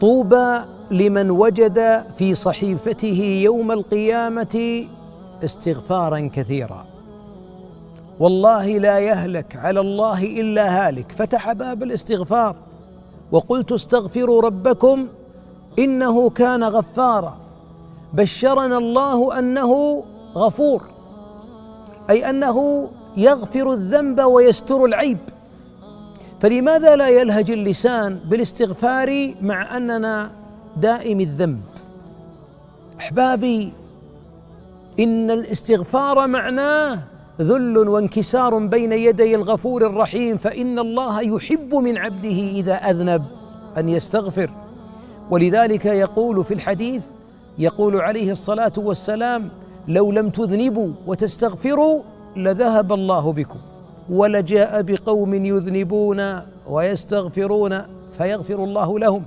طوبى لمن وجد في صحيفته يوم القيامة استغفارا كثيرا. والله لا يهلك على الله إلا هالك، فتح باب الاستغفار وقلت استغفروا ربكم إنه كان غفارا. بشرنا الله أنه غفور، أي أنه يغفر الذنب ويستر العيب. فلماذا لا يلهج اللسان بالاستغفار مع أننا دائم الذنب؟ أحبابي، إن الاستغفار معناه ذل وانكسار بين يدي الغفور الرحيم، فإن الله يحب من عبده إذا أذنب أن يستغفر. ولذلك يقول في الحديث، يقول عليه الصلاة والسلام: لو لم تذنبوا وتستغفروا لذهب الله بكم ولجاء بقوم يذنبون ويستغفرون فيغفر الله لهم.